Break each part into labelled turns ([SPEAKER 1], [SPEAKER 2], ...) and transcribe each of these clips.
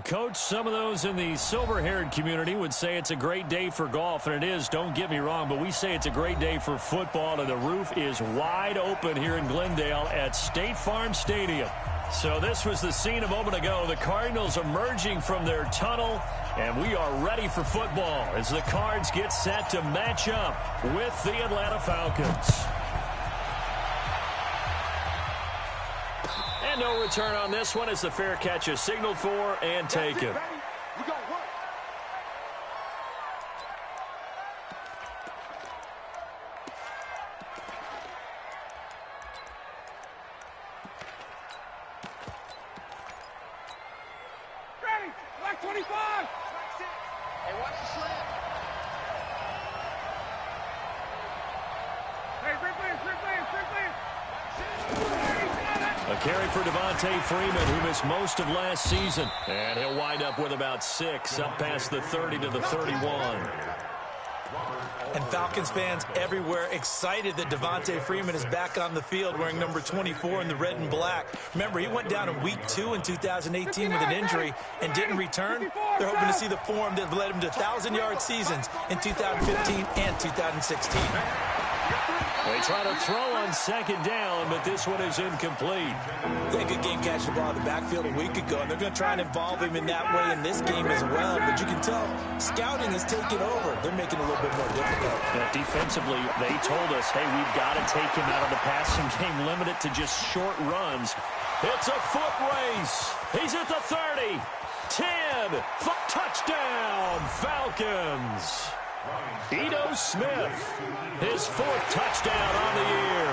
[SPEAKER 1] Coach, some of those in the silver-haired community would say it's a great day for golf, and it is, don't get me wrong, but we say it's a great day for football, and the roof is wide open here in Glendale at State Farm Stadium. So this was the scene a moment ago. The Cardinals emerging from their tunnel, and we are ready for football as the Cards get set to match up with the Atlanta Falcons. And no return on this one as the fair catch is signaled for and taken.
[SPEAKER 2] Ready, black 25. Hey, watch the slant. Hey, free players.
[SPEAKER 1] A carry for Devontae Freeman, who missed most of last season. And he'll wind up with about 6, up past the 30 to the 31.
[SPEAKER 3] And Falcons fans everywhere excited that Devontae Freeman is back on the field wearing number 24 in the red and black. Remember, he went down in week 2 in 2018 with an injury and didn't return. They're hoping to see the form that led him to 1,000-yard seasons in 2015 and 2016.
[SPEAKER 1] They try to throw on second down, but this one is incomplete.
[SPEAKER 3] They had a good game catching the ball in the backfield a week ago, and they're going to try and involve him in that way in this game as well. But you can tell scouting is taking over. They're making it a little bit more difficult.
[SPEAKER 1] Defensively, they told us, hey, we've got to take him out of the passing game, limit it to just short runs. It's a foot race. He's at the 30, 10, touchdown, Falcons. Ito Smith, his 4th touchdown on the year.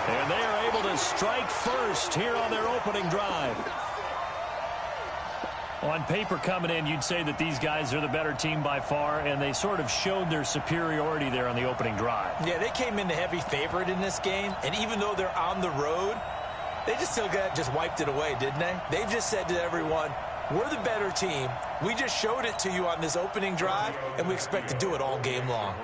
[SPEAKER 1] And they are able to strike first here on their opening drive. On paper coming in, you'd say that these guys are the better team by far, and they sort of showed their superiority there on the opening drive.
[SPEAKER 3] Yeah, they came in the heavy favorite in this game, and even though they're on the road, they just wiped it away, didn't they? They just said to everyone, we're the better team. We just showed it to you on this opening drive, and we expect to do it all game long.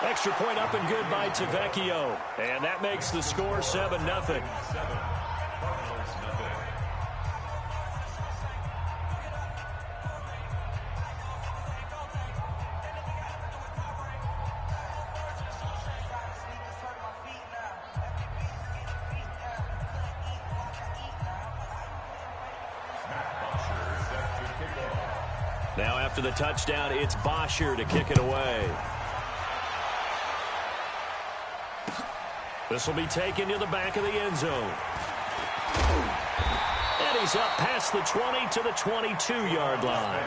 [SPEAKER 1] Extra point up and good by Tavecchio. And that makes the score 7-0. Now after the touchdown, it's Bosher to kick it away. This will be taken to the back of the end zone. And he's up past the 20 to the 22-yard line.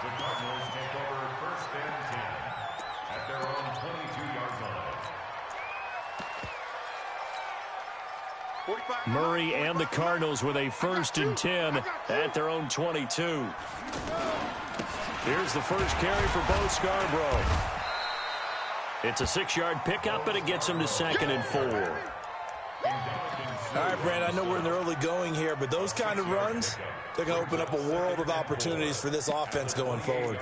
[SPEAKER 4] The Cardinals take over 1st and 10 at their own 22-yard line.
[SPEAKER 1] Murray and the Cardinals with a 1st and 10 at their own 22. Here's the first carry for Bo Scarborough. It's a 6-yard pickup, and it gets him to 2nd and 4.
[SPEAKER 3] All right, Brandon, I know we're in the early going here, but those kind of runs, they're going to open up a world of opportunities for this offense going forward.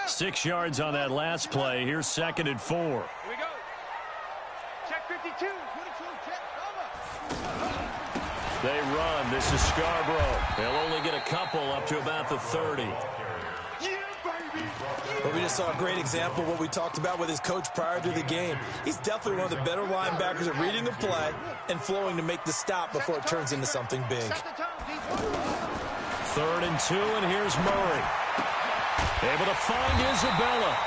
[SPEAKER 1] 6 yards on that last play. Here's 2nd and 4.
[SPEAKER 2] Here we go. Check 52. 22, check, over.
[SPEAKER 1] They run. This is Scarborough. They'll only get a couple up to about the 30.
[SPEAKER 3] But we just saw a great example of what we talked about with his coach prior to the game. He's definitely one of the better linebackers at reading the play and flowing to make the stop before it turns into something big.
[SPEAKER 1] 3rd and 2, and here's Murray. Able to find Isabella.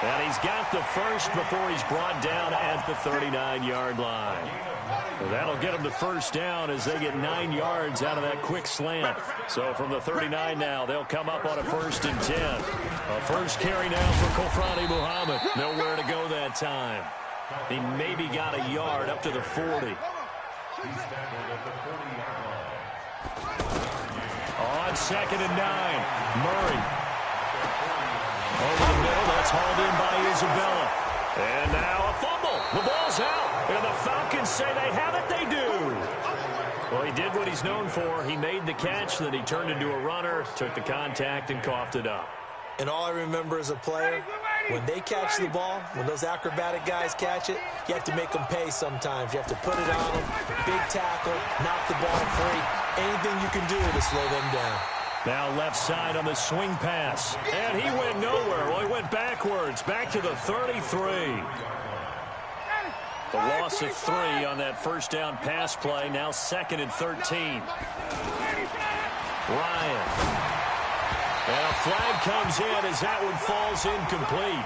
[SPEAKER 1] And he's got the first before he's brought down at the 39-yard line. Well, that'll get them to 1st down as they get 9 yards out of that quick slant. So from the 39 now, they'll come up on a 1st and 10. A first carry now for Kofrani Muhammad. Nowhere to go that time. He maybe got a yard up to the 40. On 2nd and 9, Murray. Over the middle, that's hauled in by Isabella. And now a fumble. The ball's out. And the Falcons say they have it. They do. Well, he did what he's known for. He made the catch, then he turned into a runner, took the contact, and coughed it up.
[SPEAKER 3] And all I remember as a player, When they catch the ball, when those acrobatic guys catch it, you have to make them pay sometimes. You have to put it on them, big tackle, knock the ball free. Anything you can do to slow them down.
[SPEAKER 1] Now left side on the swing pass. And he went nowhere. Well, he went backwards, back to the 33. The loss of 3 on that first down pass play. Now 2nd and 13. Ryan. And a flag comes in as that one falls incomplete.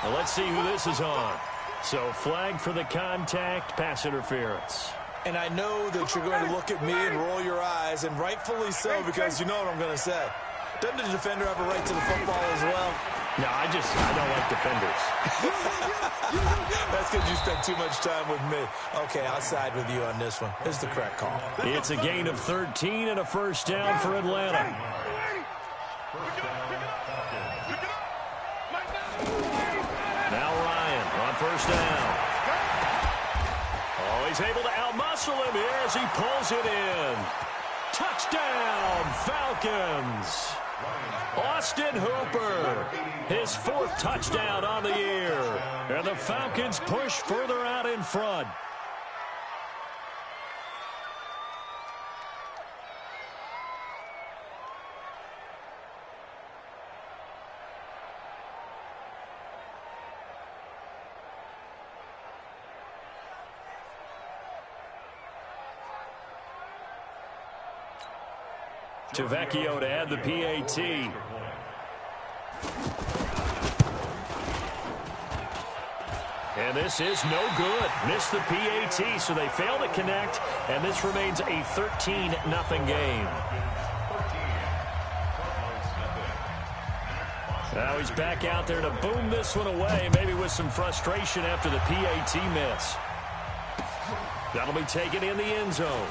[SPEAKER 1] Well, let's see who this is on. So flag for the contact, pass interference.
[SPEAKER 3] And I know that you're going to look at me and roll your eyes, and rightfully so, because you know what I'm going to say. Doesn't the defender have a right to the football as well?
[SPEAKER 1] No, I don't like defenders.
[SPEAKER 3] That's because you spent too much time with me. Okay, I'll side with you on this one. Here's the correct call.
[SPEAKER 1] It's a gain of 13 and a first down for Atlanta. Now Ryan on first down. Oh, he's able to outmuscle him here as he pulls it in. Touchdown, Falcons. Austin Hooper, his 4th touchdown on the year. And the Falcons push further out in front. Tavecchio to add the PAT. And this is no good. Missed the PAT, so they fail to connect, and this remains a 13-0 game. Now he's back out there to boom this one away, maybe with some frustration after the PAT miss. That'll be taken in the end zone.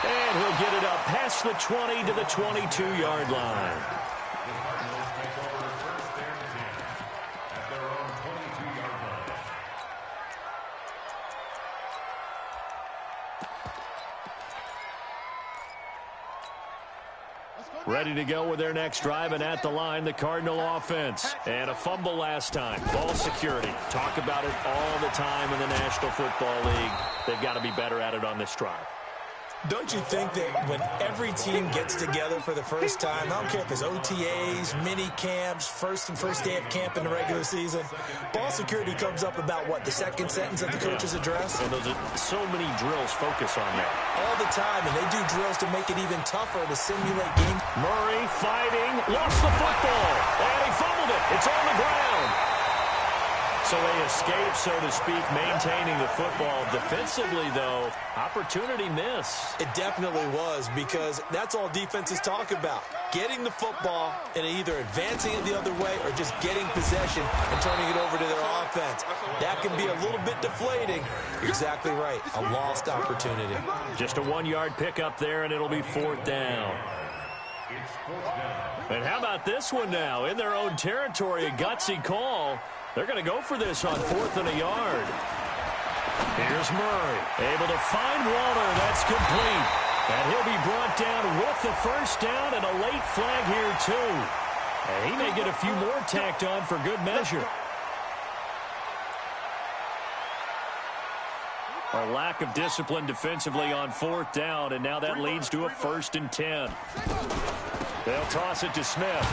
[SPEAKER 1] And he'll get it up past the 20 to the 22-yard line. Ready to go with their next drive, and at the line, the Cardinal offense. And a fumble last time. Ball security. Talk about it all the time in the National Football League. They've got to be better at it on this drive.
[SPEAKER 3] Don't you think that when every team gets together for the first time, I don't care if it's OTAs, mini camps, first day of camp in the regular season, ball security comes up about, what, the second sentence of the coach's address?
[SPEAKER 1] And those are so many drills focus on that.
[SPEAKER 3] All the time, and they do drills to make it even tougher to simulate games.
[SPEAKER 1] Murray fighting, lost the football, and he fumbled it. It's on the ground. So they escape, so to speak, maintaining the football. Defensively, though, opportunity miss.
[SPEAKER 3] It definitely was, because that's all defenses talk about. Getting the football and either advancing it the other way or just getting possession and turning it over to their offense. That can be a little bit deflating. You're exactly right. A lost opportunity.
[SPEAKER 1] Just a 1-yard pickup there, and it'll be 4th down. And how about this one now? In their own territory, a gutsy call. They're going to go for this on 4th and a yard. Here's Murray, able to find Waller. That's complete. And he'll be brought down with the first down, and a late flag here, too. And he may get a few more tacked on for good measure. A lack of discipline defensively on 4th down, and now that leads to a 1st and 10. They'll toss it to Smith.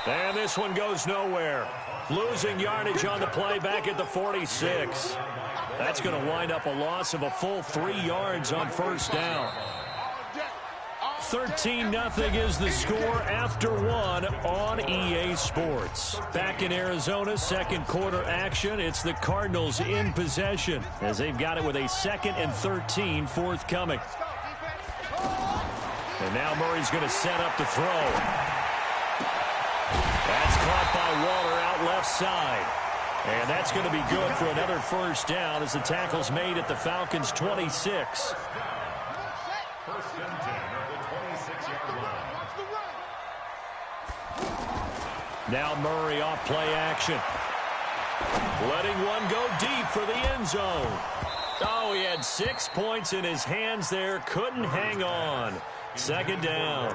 [SPEAKER 1] And this one goes nowhere. Losing yardage on the play back at the 46. That's going to wind up a loss of a full 3 yards on 1st down. 13-0 is the score after 1 on EA Sports. Back in Arizona, 2nd quarter action. It's the Cardinals in possession as they've got it with a 2nd and 13 forthcoming. And now Murray's going to set up to throw. That's caught by Waller out left side. And that's going to be good for another 1st down as the tackle's made at the Falcons' 26.
[SPEAKER 4] 1st and 10 at the 26-yard line.
[SPEAKER 1] Now Murray off play action. Letting one go deep for the end zone. Oh, he had 6 points in his hands there. Couldn't hang on. 2nd down.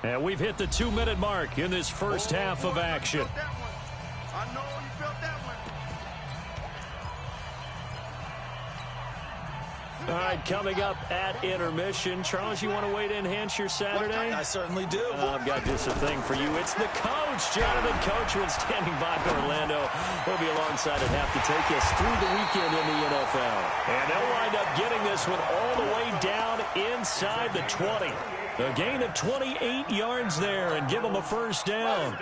[SPEAKER 1] And we've hit the 2-minute mark in this first half of action.
[SPEAKER 2] I know you felt that one.
[SPEAKER 1] All right, coming up at intermission. Charles, you want to wait to enhance your Saturday?
[SPEAKER 3] I certainly do.
[SPEAKER 1] I've got just a thing for you. It's the coach, Jonathan Coachman, standing by Orlando. He'll be alongside at half to take us through the weekend in the NFL. And they'll wind up getting this one all the way down inside the 20. A gain of 28 yards there and give them a first down.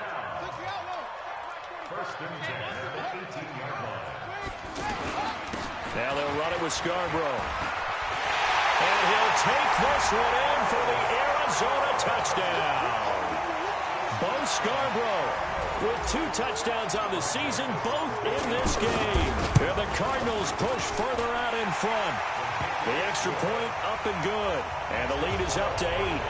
[SPEAKER 4] First and 10 at the 18-yard line.
[SPEAKER 1] Now they'll run it with Scarborough. And he'll take this one in for the Arizona touchdown. Bo Scarborough with 2 touchdowns on the season, both in this game. And the Cardinals push further out in front. The extra point up and good. And the lead is up to 8.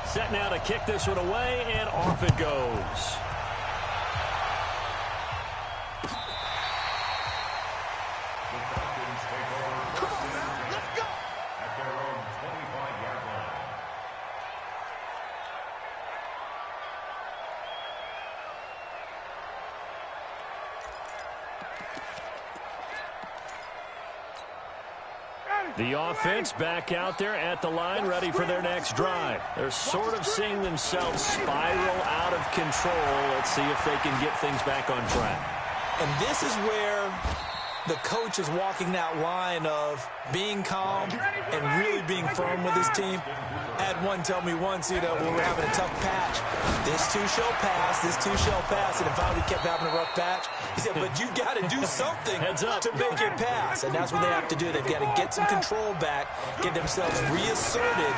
[SPEAKER 1] Set now to kick this one away, and off it goes.
[SPEAKER 4] The Falcons take over first and 10 at their own 25-yard line.
[SPEAKER 1] The offense back out there at the line, ready for their next drive. They're sort of seeing themselves spiral out of control. Let's see if they can get things back on track.
[SPEAKER 3] And this is where the coach is walking that line of being calm and really being firm with his team. I had one tell me once, when we're having a tough patch, this too shall pass, this too shall pass. And if I kept having a rough patch, he said, but you got to do something to make it pass. And that's what they have to do. They've got to get some control back, get themselves reasserted,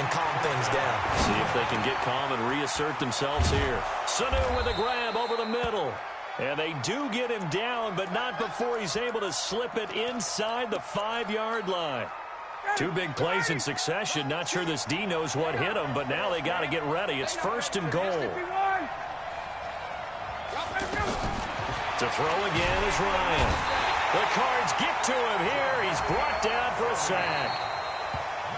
[SPEAKER 3] and calm things down.
[SPEAKER 1] See if they can get calm and reassert themselves here. Sanu with a grab over the middle. And they do get him down, but not before he's able to slip it inside the 5-yard line. 2 big plays in succession. Not sure this D knows what hit him, but now they got to get ready. It's first and goal. To throw again is Ryan. The Cards get to him here. He's brought down for a sack.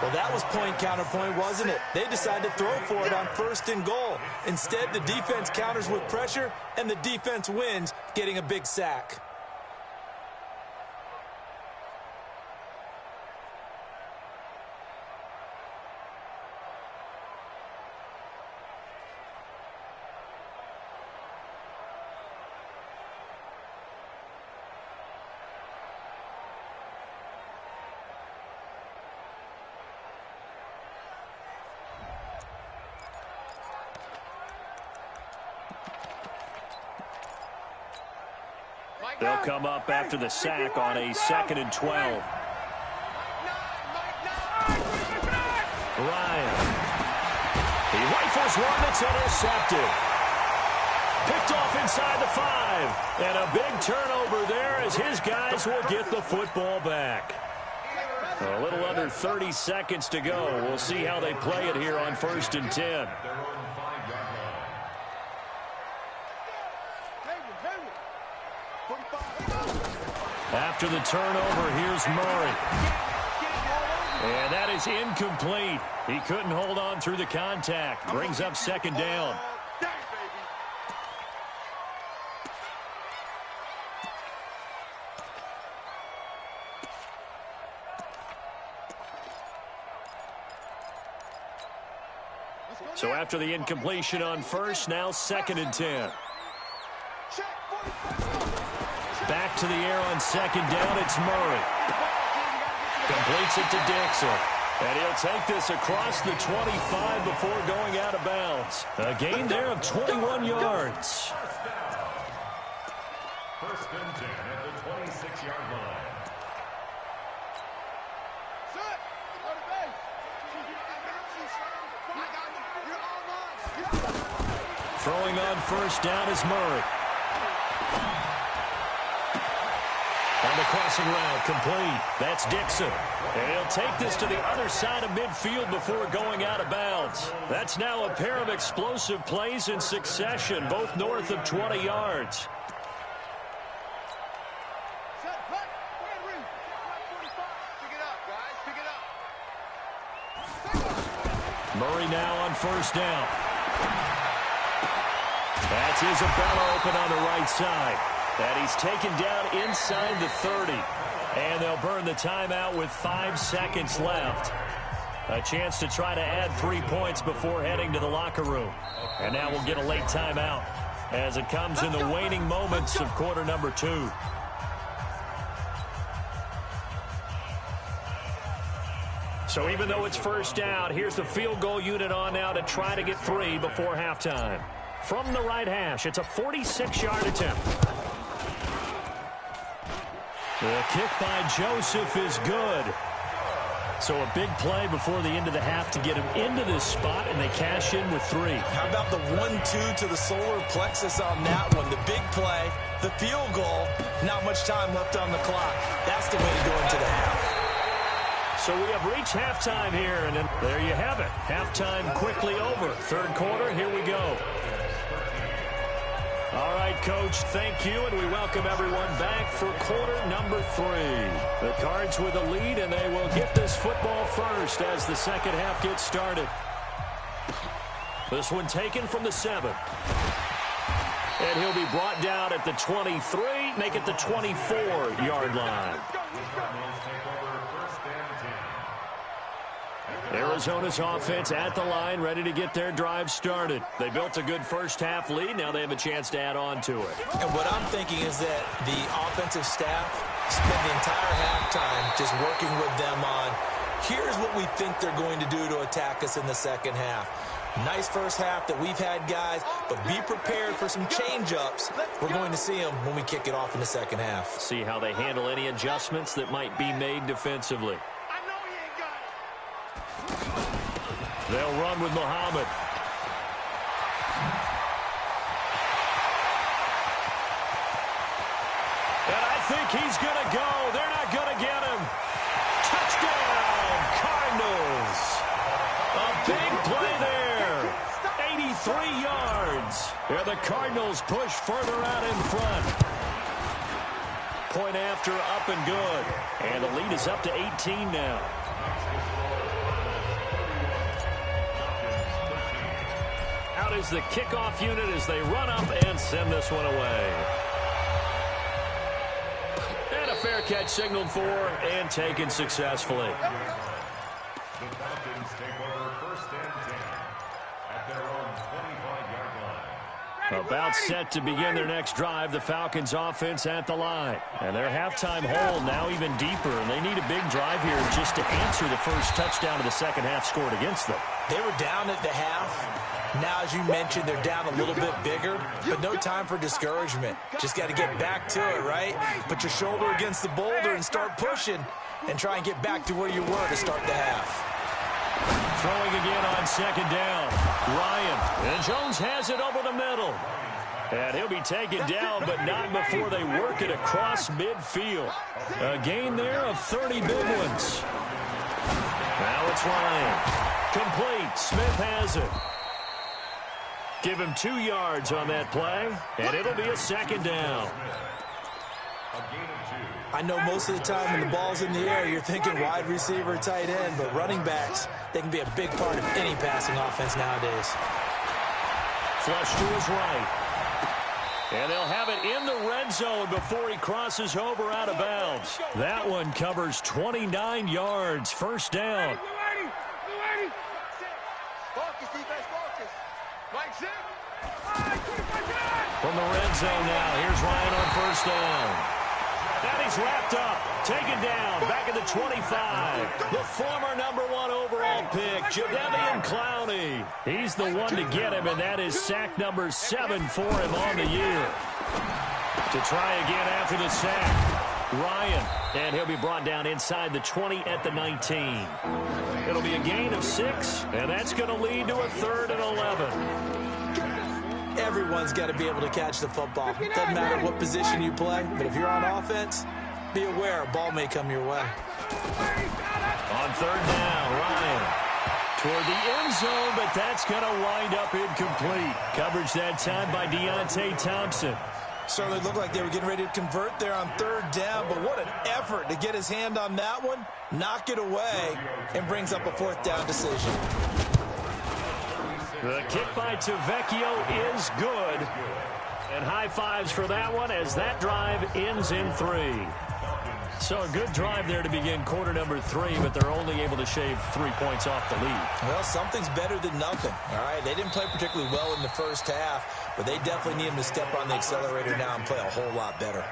[SPEAKER 3] Well, that was point counterpoint, wasn't it? They decided to throw for it on first and goal. Instead, the defense counters with pressure, and the defense wins, getting a big sack.
[SPEAKER 1] They'll come up after the sack on a 2nd and 12. Ryan. He rifles one that's intercepted. Picked off inside the 5. And a big turnover there as his guys will get the football back. A little under 30 seconds to go. We'll see how they play it here on first and 10. After the turnover, here's Murray. And that is incomplete. He couldn't hold on through the contact. Brings up 2nd down. So after the incompletion on first, now 2nd and 10. Back to the air on 2nd down, it's Murray. Completes it to Dixon. And he'll take this across the 25 before going out of bounds. A gain there of 21 yards.
[SPEAKER 4] First and 10 at the 26-yard line.
[SPEAKER 1] Throwing on first down is Murray. On the crossing route, complete. That's Dixon. And he'll take this to the other side of midfield before going out of bounds. That's now a pair of explosive plays in succession, both north of 20 yards. Murray now on first down. That's Isabella open on the right side. And he's taken down inside the 30. And they'll burn the timeout with 5 seconds left. A chance to try to add 3 points before heading to the locker room. And now we'll get a late timeout as it comes in the waning moments of quarter number 2. So even though it's first down, here's the field goal unit on now to try to get 3 before halftime. From the right hash, it's a 46-yard attempt. The kick by Joseph is good. So a big play before the end of the half to get him into this spot, and they cash in with 3.
[SPEAKER 3] How about the 1-2 to the solar plexus on that one? The big play, the field goal, not much time left on the clock. That's the way to go into the half.
[SPEAKER 1] So we have reached halftime here, and then there you have it. Halftime quickly over. Third quarter, here we go. All right, Coach, thank you, and we welcome everyone back for quarter number 3. The Cards with a lead, and they will get this football first as the second half gets started. This one taken from the 7. And he'll be brought down at the 23, make it the 24-yard line. Arizona's offense at the line, ready to get their drive started. They built a good first-half lead. Now they have a chance to add on to it.
[SPEAKER 3] And what I'm thinking is that the offensive staff spent the entire halftime just working with them on, here's what we think they're going to do to attack us in the second half. Nice first half that we've had, guys, but be prepared for some change-ups. We're going to see them when we kick it off in the second half.
[SPEAKER 1] See how they handle any adjustments that might be made defensively. They'll run with Muhammad. And I think he's going to go. They're not going to get him. Touchdown, Cardinals. A big play there. 83 yards. And the Cardinals push further out in front. Point after, up and good. And the lead is up to 18 now. Out is the kickoff unit as they run up and send this one away. And a fair catch signaled for and taken successfully.
[SPEAKER 4] The Falcons take over first and 10 at their own 25-yard line.
[SPEAKER 1] About set to begin their next drive, the Falcons offense at the line. And their halftime hole now even deeper, and they need a big drive here just to answer the first touchdown of the second half scored against them.
[SPEAKER 3] They were down at the half. Now, as you mentioned, they're down a little bit bigger, but no time for discouragement. Just got to get back to it, right? Put your shoulder against the boulder and start pushing and try and get back to where you were to start the half.
[SPEAKER 1] Throwing again on second down. Ryan. And Jones has it over the middle. And he'll be taken down, but not before they work it across midfield. A gain there of 30 big ones. Now it's Ryan. Complete. Smith has it. Give him 2 yards on that play, and it'll be a second down.
[SPEAKER 3] I know most of the time when the ball's in the air, you're thinking wide receiver, tight end, but running backs, they can be a big part of any passing offense nowadays.
[SPEAKER 1] Flush to his right. And they'll have it in the red zone before he crosses over out of bounds. That one covers 29 yards. First down. From the red zone now, here's Ryan on first down. And he's wrapped up, taken down, back at the 25. The former #1 overall pick, Jadeveon Clowney. He's the one to get him, and that is sack number 7 for him on the year. To try again after the sack, Ryan. And he'll be brought down inside the 20 at the 19. It'll be a gain of 6, and that's going to lead to a 3rd and 11.
[SPEAKER 3] Everyone's got to be able to catch the football. Doesn't matter what position you play, but if you're on offense, be aware, ball may come your way.
[SPEAKER 1] On third down, Ryan toward the end zone, but that's going to wind up incomplete. Coverage that time by Deontay Thompson.
[SPEAKER 3] Certainly looked like they were getting ready to convert there on third down, but what an effort to get his hand on that one, knock it away, and brings up a fourth down decision.
[SPEAKER 1] The kick by Tavecchio is good. And high fives for that one as that drive ends in 3. So a good drive there to begin quarter number 3, but they're only able to shave 3 points off the lead.
[SPEAKER 3] Well, something's better than nothing. All right, they didn't play particularly well in the first half, but they definitely need him to step on the accelerator now and play a whole lot better.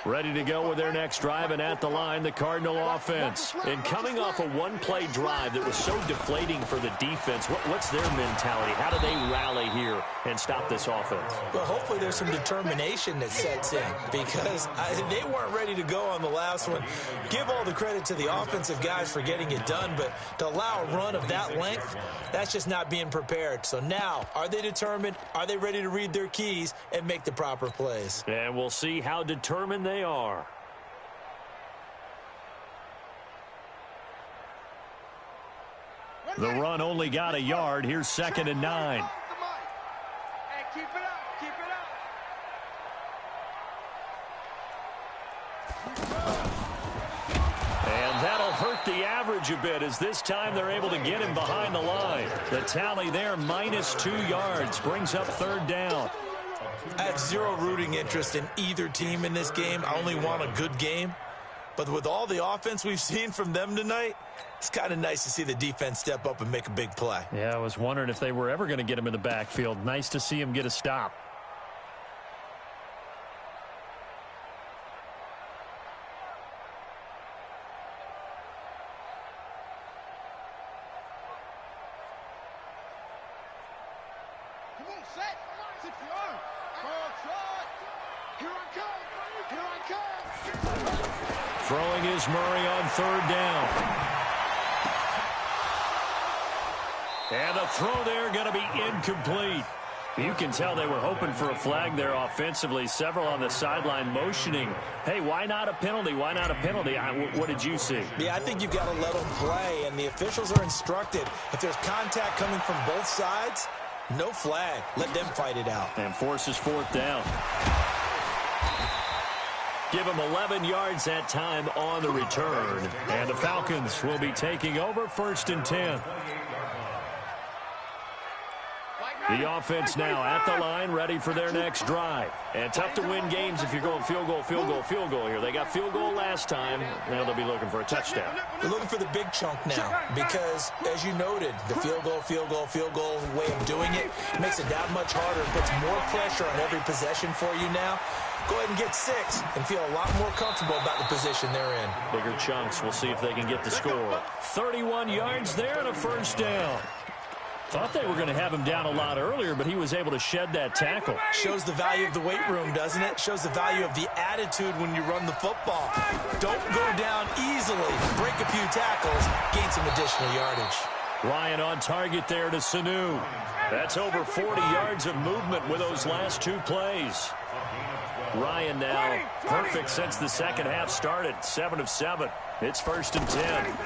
[SPEAKER 1] Ready to go with their next drive, and at the line, the Cardinal offense. And coming off a one-play drive that was so deflating for the defense, what's their mentality? How do they rally here and stop this offense?
[SPEAKER 3] Well, hopefully there's some determination that sets in, because they weren't ready to go on the last one. Give all the credit to the offensive guys for getting it done, but to allow a run of that length, that's just not being prepared. So now, are they determined? Are they ready to read their keys and make the proper plays?
[SPEAKER 1] And we'll see how determined they are. The run only got a yard. Here's 2nd and 9.
[SPEAKER 2] Hey, keep it up, keep it up.
[SPEAKER 1] And that'll hurt the average a bit, as this time they're able to get him behind the line. The tally there, -2 yards, brings up 3rd down.
[SPEAKER 3] I have zero rooting interest in either team in this game. I only want a good game. But with all the offense we've seen from them tonight, it's kind of nice to see the defense step up and make a big play.
[SPEAKER 1] Yeah, I was wondering if they were ever going to get him in the backfield. Nice to see him get a stop.
[SPEAKER 2] Come on, set. 6 yards. Ball shot. Here I come. Here I come.
[SPEAKER 1] Throwing is Murray on 3rd down. And the throw there going to be incomplete. You can tell they were hoping for a flag there offensively. Several on the sideline motioning, hey, why not a penalty? Why not a penalty? What did you see?
[SPEAKER 3] Yeah, I think you've got to let them play, and the officials are instructed. If there's contact coming from both sides, no flag. Let them fight it out.
[SPEAKER 1] And forces 4th down. Give them 11 yards that time on the return. And the Falcons will be taking over 1st and 10. The offense now at the line, ready for their next drive. And tough to win games if you're going field goal here. They got field goal last time. Now they'll be looking for a touchdown.
[SPEAKER 3] They're looking for the big chunk now because, as you noted, the field goal way of doing it makes it that much harder and puts more pressure on every possession for you now. Go ahead and get 6 and feel a lot more comfortable about the position they're in.
[SPEAKER 1] Bigger chunks. We'll see if they can get the score. 31 yards there and a 1st down. Thought they were going to have him down a lot earlier, but he was able to shed that tackle.
[SPEAKER 3] Shows the value of the weight room, doesn't it? Shows the value of the attitude when you run the football. Don't go down easily. Break a few tackles. Gain some additional yardage.
[SPEAKER 1] Ryan on target there to Sanu. That's over 40 yards of movement with those last 2 plays. Ryan now perfect since the second half started. 7 of 7. It's 1st and 10.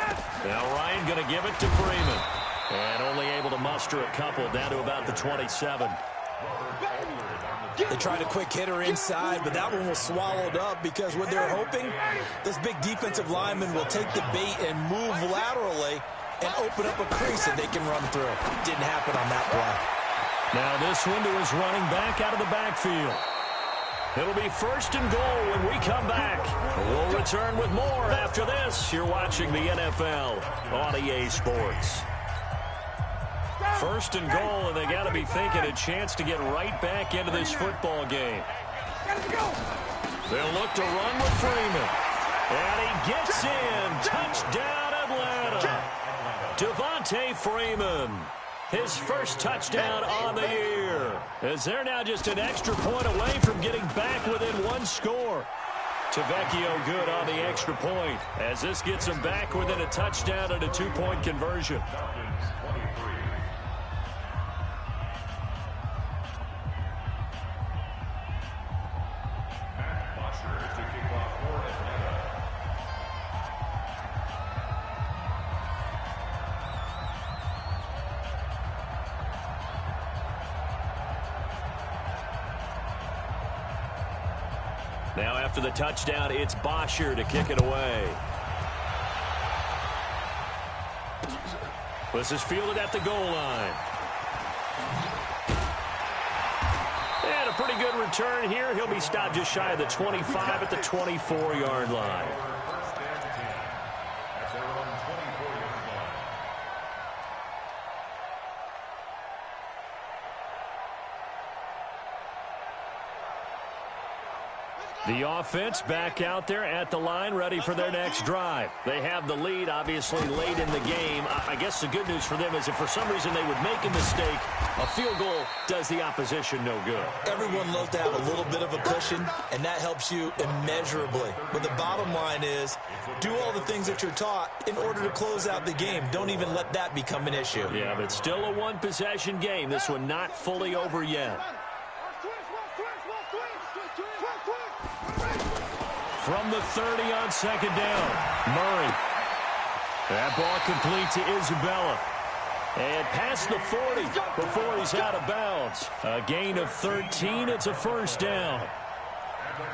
[SPEAKER 1] Now Ryan going to give it to Freeman. And only able to muster a couple, down to about the 27.
[SPEAKER 3] They tried a quick hitter inside, but that one was swallowed up because what they're hoping, this big defensive lineman will take the bait and move laterally and open up a crease that they can run through. Didn't happen on that play.
[SPEAKER 1] Now this one to his running back out of the backfield. It'll be 1st and goal when we come back. We'll return with more after this. You're watching the NFL on EA Sports. 1st and goal, and they got to be thinking a chance to get right back into this football game. They'll look to run with Freeman. And he gets in. Touchdown, Atlanta. Devontae Freeman. His first touchdown on the year. As they're now just an extra point away from getting back within 1 score. Tavecchio good on the extra point, as this gets him back within a touchdown and a 2-point conversion. Now after the touchdown, it's Bosher to kick it away. This is fielded at the goal line. And a pretty good return here. He'll be stopped just shy of the 25 at the 24-yard line. The offense back out there at the line, ready for their next drive. They have the lead, obviously, late in the game. I guess the good news for them is if for some reason they would make a mistake, a field goal does the opposition no good.
[SPEAKER 3] Everyone loves to have a little bit of a cushion, and that helps you immeasurably. But the bottom line is, do all the things that you're taught in order to close out the game. Don't even let that become an issue.
[SPEAKER 1] Yeah, but still a one-possession game. This one not fully over yet. From the 30 on second down, Murray. That ball complete to Isabella. And past the 40 before he's out of bounds. A gain of 13. It's a first down.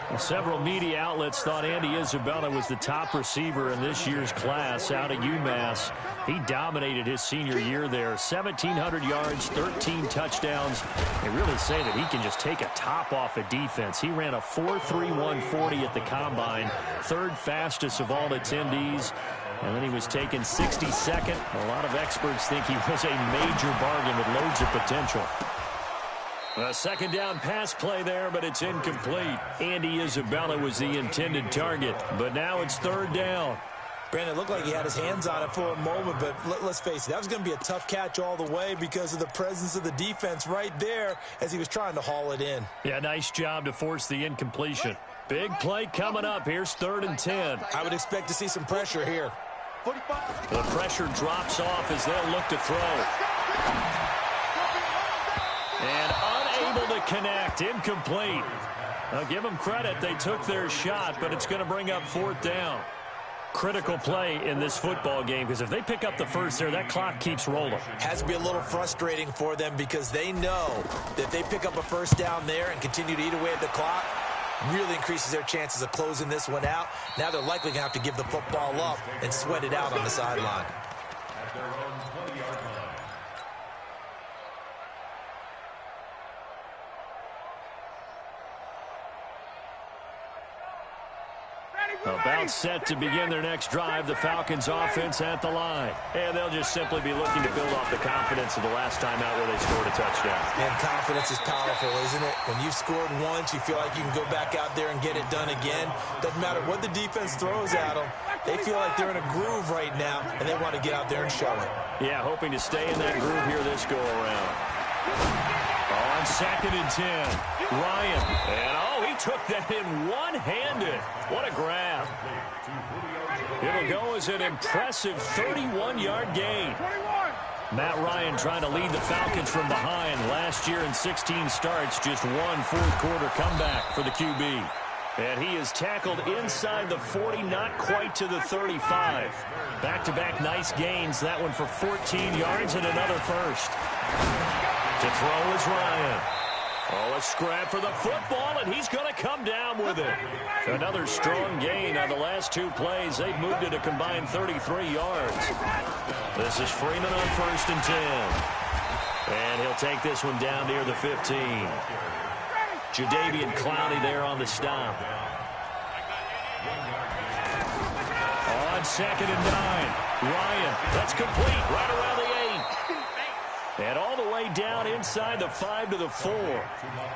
[SPEAKER 1] Well, several media outlets thought Andy Isabella was the top receiver in this year's class out of UMass. He dominated his senior year there. 1,700 yards, 13 touchdowns. They really say that he can just take a top off a defense. He ran a 4.31 40 at the combine, third fastest of all attendees. And then he was taken 62nd. A lot of experts think he was a major bargain with loads of potential. A second down pass play there, but it's incomplete. Andy Isabella was the intended target, but now it's third down.
[SPEAKER 3] Brandon, it looked like he had his hands on it for a moment, but let's face it, that was going to be a tough catch all the way because of the presence of the defense right there as he was trying to haul it in.
[SPEAKER 1] Yeah, nice job to force the incompletion. Big play coming up. Here's 3rd and 10.
[SPEAKER 3] I would expect to see some pressure here.
[SPEAKER 1] The pressure drops off as they'll look to throw. And unable to connect. Incomplete. I'll give them credit. They took their shot, but it's going to bring up 4th down. Critical play in this football game because if they pick up the first there, that clock keeps rolling.
[SPEAKER 3] Has to be a little frustrating for them because they know that if they pick up a first down there and continue to eat away at the clock, really increases their chances of closing this one out. Now they're likely going to have to give the football up and sweat it out on the sideline.
[SPEAKER 4] At their own 20-yard line.
[SPEAKER 1] About set to begin their next drive, the Falcons offense at the line. And they'll just simply be looking to build off the confidence of the last time out where they scored a touchdown.
[SPEAKER 3] And confidence is powerful, isn't it? When you've scored once, you feel like you can go back out there and get it done again. Doesn't matter what the defense throws at them. They feel like they're in a groove right now, and they want to get out there and show it.
[SPEAKER 1] Yeah, hoping to stay in that groove here this go-around. On 2nd and 10, Ryan. And, he took that in one-handed. What a grab. It'll go as an impressive 31-yard gain. Matt Ryan trying to lead the Falcons from behind. Last year in 16 starts, just one fourth-quarter comeback for the QB. And he is tackled inside the 40, not quite to the 35. Back-to-back nice gains. That one for 14 yards and another first. To throw is Ryan. A scrap for the football, and he's going to come down with it. Another strong gain on the last 2 plays. They've moved it a combined 33 yards. This is Freeman on 1st and 10. And he'll take this one down near the 15. Jadeveon Clowney there on the stop. On 2nd and 9. Ryan, that's complete right around the 8. And all the way down inside the 5 to the 4.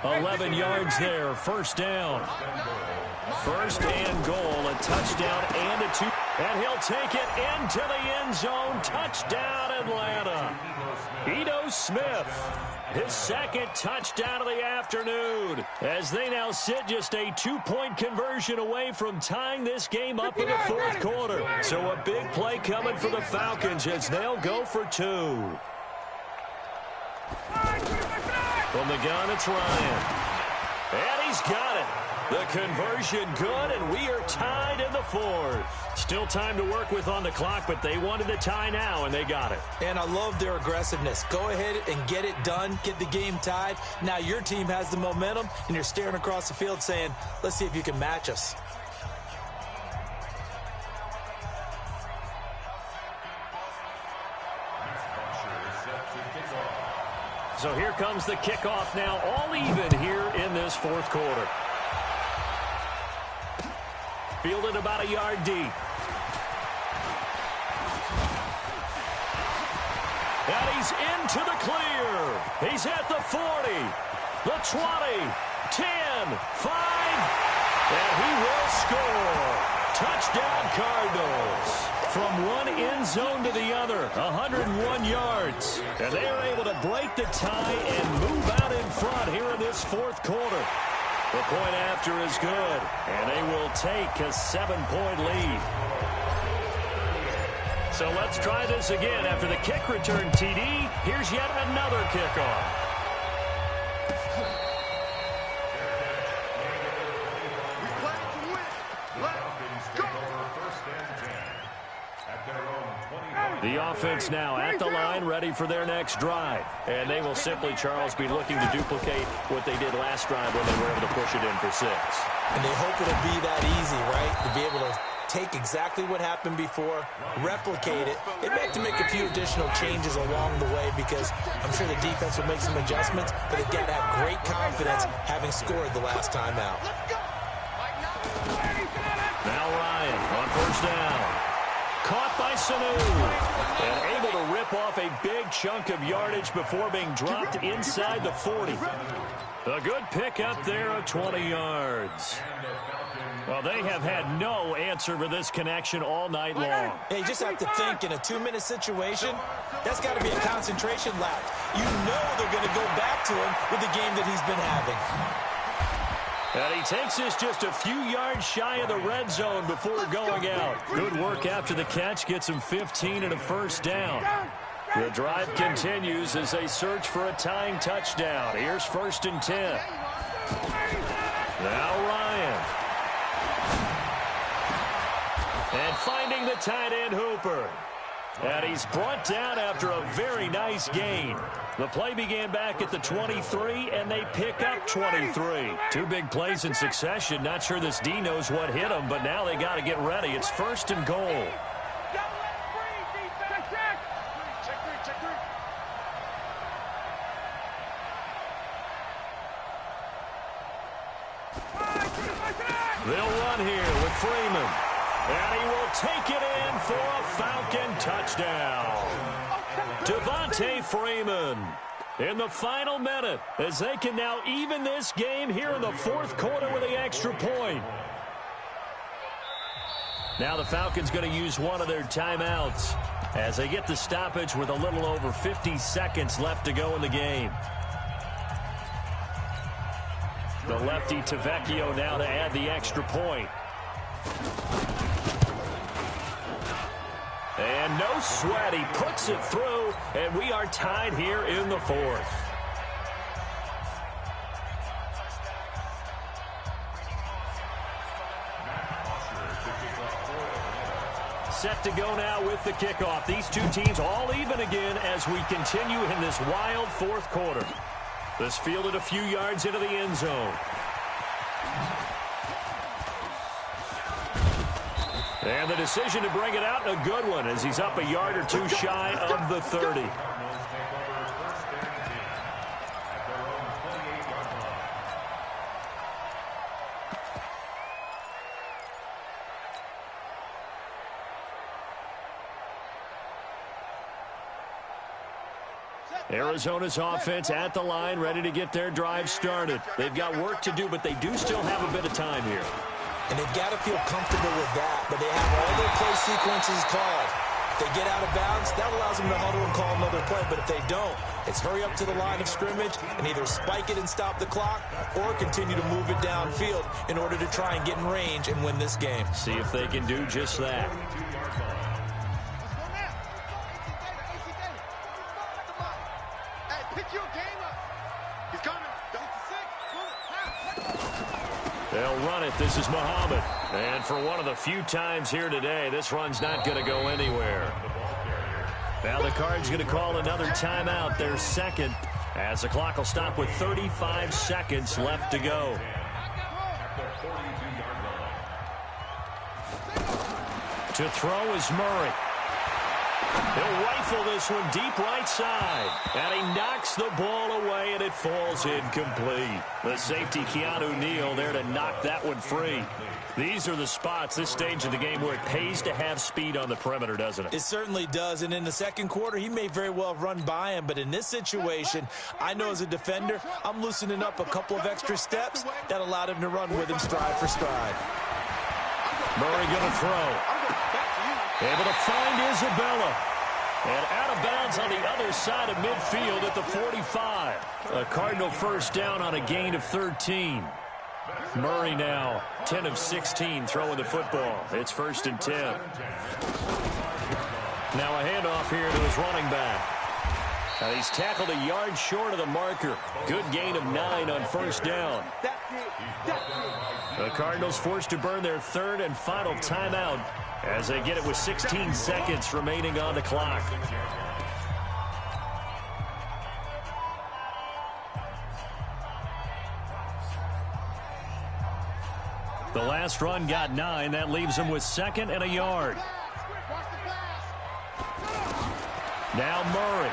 [SPEAKER 1] 11 yards there, first down. First and goal, a touchdown and a 2. And he'll take it into the end zone. Touchdown, Atlanta. Ito Smith, his 2nd touchdown of the afternoon. As they now sit just a 2-point conversion away from tying this game up in the 4th quarter. So a big play coming for the Falcons as they'll go for 2. From the gun, it's Ryan. And he's got it. The conversion good, and we are tied in the fourth. Still time to work with on the clock, but they wanted the tie now, and they got it.
[SPEAKER 3] And I love their aggressiveness. Go ahead and get it done, get the game tied. Now your team has the momentum, and you're staring across the field saying, let's see if you can match us.
[SPEAKER 1] So here comes the kickoff now, all even here in this fourth quarter. Fielded about a yard deep. And he's into the clear. He's at the 40, the 20, 10, 5, and he will score. Touchdown, Cardinals. From one end zone to the other, 101 yards. And they are able to break the tie and move out in front here in this fourth quarter. The point after is good, and they will take a 7-point lead. So let's try this again. After the kick return TD, here's yet another kickoff.
[SPEAKER 2] We play to win. Let's go.
[SPEAKER 1] The offense now at the line, ready for their next drive. And they will simply, Charles, be looking to duplicate what they did last drive when they were able to push it in for 6.
[SPEAKER 3] And they hope it'll be that easy, right? To be able to take exactly what happened before, replicate it. They may have to make a few additional changes along the way because I'm sure the defense will make some adjustments, but they've got to have great confidence having scored the last time out.
[SPEAKER 1] Now Ryan on first down. Caught by Sanu. And able to rip off a big chunk of yardage before being dropped inside the 40. A good pickup there of 20 yards. Well, they have had no answer for this connection all night long.
[SPEAKER 3] Hey, you just have to think in a 2-minute situation, that's got to be a concentration lapse. You know they're going to go back to him with the game that he's been having.
[SPEAKER 1] And he takes this just a few yards shy of the red zone before going out. Good work after the catch. Gets him 15 and a first down. The drive continues as they search for a tying touchdown. Here's 1st and 10. Now Ryan. And finding the tight end Hooper. And he's brought down after a very nice gain. The play began back at the 23, and they pick up 23. 2 big plays in succession. Not sure this D knows what hit them, but now they got to get ready. It's 1st and goal. They'll run here with Freeman. And he will take it in for a Falcon touchdown. Devontae Freeman in the final minute as they can now even this game here in the fourth quarter with the extra point. Now the Falcons going to use one of their timeouts as they get the stoppage with a little over 50 seconds left to go in the game. The lefty Tavecchio now to add the extra point. And no sweat, he puts it through, and we are tied here in the fourth. Set to go now with the kickoff. These two teams all even again as we continue in this wild fourth quarter. This fielded a few yards into the end zone. And the decision to bring it out, a good one, as he's up a yard or two shy of the 30. Arizona's offense at the line, ready to get their drive started. They've got work to do, but they do still have a bit of time here.
[SPEAKER 3] And they've got to feel comfortable with that, but they have all their play sequences called. If they get out of bounds, that allows them to huddle and call another play, but if they don't, it's hurry up to the line of scrimmage and either spike it and stop the clock or continue to move it downfield in order to try and get in range and win this game.
[SPEAKER 1] See if they can do just that. They'll run it. This is Muhammad. And for one of the few times here today, this run's not going to go anywhere. Now the Cards going to call another timeout, their second, as the clock will stop with 35 seconds left to go. To throw is Murray. He'll rifle this one deep right side. And he knocks the ball away, and it falls incomplete. The safety, Keanu Neal, there to knock that one free. These are the spots, this stage of the game, where it pays to have speed on the perimeter, doesn't it?
[SPEAKER 3] It certainly does. And in the second quarter, he may very well run by him. But in this situation, I know as a defender, I'm loosening up a couple of extra steps that allowed him to run with him stride for stride.
[SPEAKER 1] Murray going to throw. Able to find Isabella. And out of bounds on the other side of midfield at the 45. A Cardinal first down on a gain of 13. Murray now 10 of 16 throwing the football. It's 1st and 10. Now a handoff here to his running back. Now he's tackled a yard short of the marker. Good gain of 9 on first down. The Cardinals forced to burn their third and final timeout as they get it with 16 seconds remaining on the clock. The last run got 9. That leaves him with 2nd and a yard. Now Murray.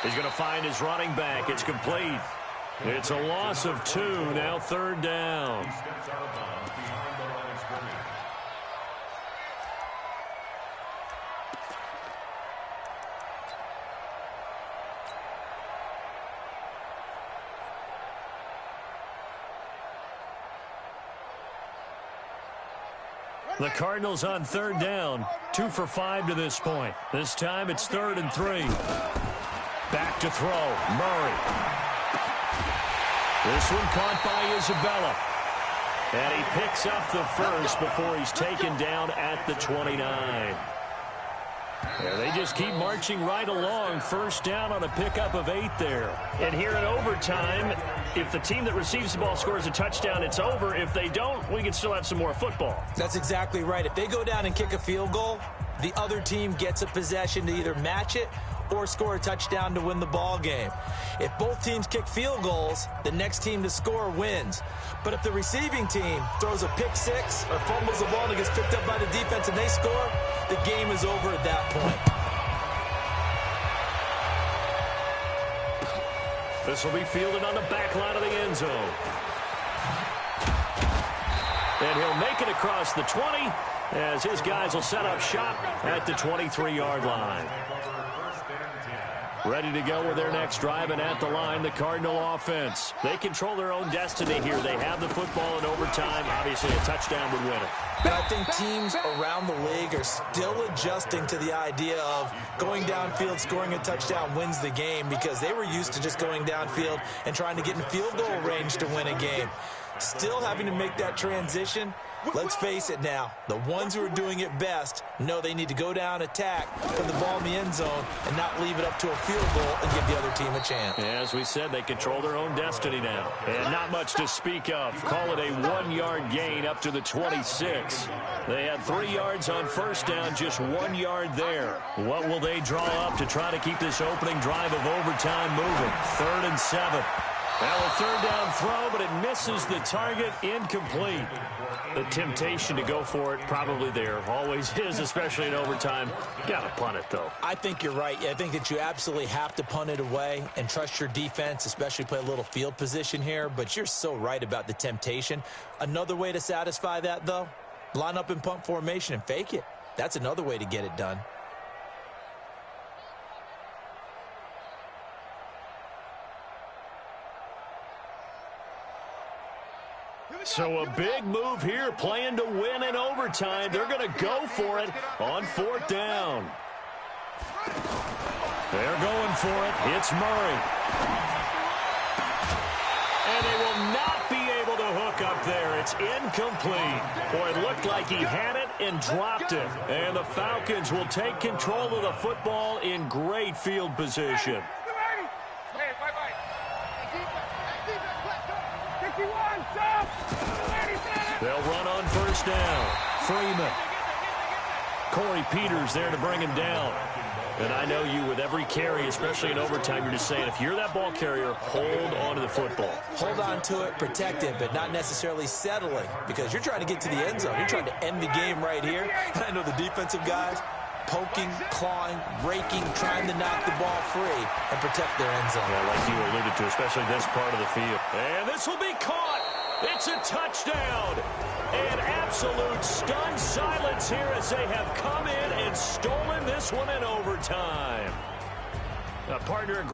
[SPEAKER 1] He's going to find his running back. It's complete. It's a loss of 2. Now 3rd down. The Cardinals on 3rd down. 2 for 5 to this point. This time it's 3rd and 3. Back to throw. Murray. This one caught by Isabella. And he picks up the first before he's taken down at the 29. Yeah, they just keep marching right along. First down on a pickup of 8 there. And here in overtime, if the team that receives the ball scores a touchdown, it's over. If they don't, we can still have some more football.
[SPEAKER 3] That's exactly right. If they go down and kick a field goal, the other team gets a possession to either match it or score a touchdown to win the ball game. If both teams kick field goals, the next team to score wins. But if the receiving team throws a pick six or fumbles the ball and it gets picked up by the defense and they score, the game is over at that point.
[SPEAKER 1] This will be fielded on the back line of the end zone. And he'll make it across the 20 as his guys will set up shop at the 23-yard line. Ready to go with their next drive, and at the line, the Cardinal offense. They control their own destiny here. They have the football in overtime. Obviously, a touchdown would win it.
[SPEAKER 3] But I think teams around the league are still adjusting to the idea of going downfield, scoring a touchdown wins the game, because they were used to just going downfield and trying to get in field goal range to win a game. Still having to make that transition. Let's face it now, the ones who are doing it best know they need to go down, attack, put the ball in the end zone, and not leave it up to a field goal and give the other team a chance.
[SPEAKER 1] As we said, they control their own destiny now. And not much to speak of. Call it a 1-yard gain up to the 26. They had 3 yards on first down, just 1 yard there. What will they draw up to try to keep this opening drive of overtime moving? 3rd and 7. Well, a third down throw, but it misses the target, incomplete. The temptation to go for it probably there. Always is, especially in overtime. Got to punt it, though.
[SPEAKER 3] I think you're right. I think that you absolutely have to punt it away and trust your defense, especially play a little field position here. But you're so right about the temptation. Another way to satisfy that, though, line up in punt formation and fake it. That's another way to get it done.
[SPEAKER 1] So a big move here, playing to win in overtime. They're going to go for it on 4th down. They're going for it. It's Murray. And they will not be able to hook up there. It's incomplete. Boy, it looked like he had it and dropped it. And the Falcons will take control of the football in great field position. They'll run on first down. Freeman. Corey Peters there to bring him down. And I know you, with every carry, especially in overtime, you're just saying, if you're that ball carrier, hold on to the football.
[SPEAKER 3] Hold on to it, protect it, but not necessarily settling, because you're trying to get to the end zone. You're trying to end the game right here. And I know the defensive guys poking, clawing, raking, trying to knock the ball free and protect their end zone.
[SPEAKER 1] Yeah, like you alluded to, especially this part of the field. And this will be caught. It's a touchdown. And absolute stunned silence here as they have come in and stolen this one in overtime. Partner.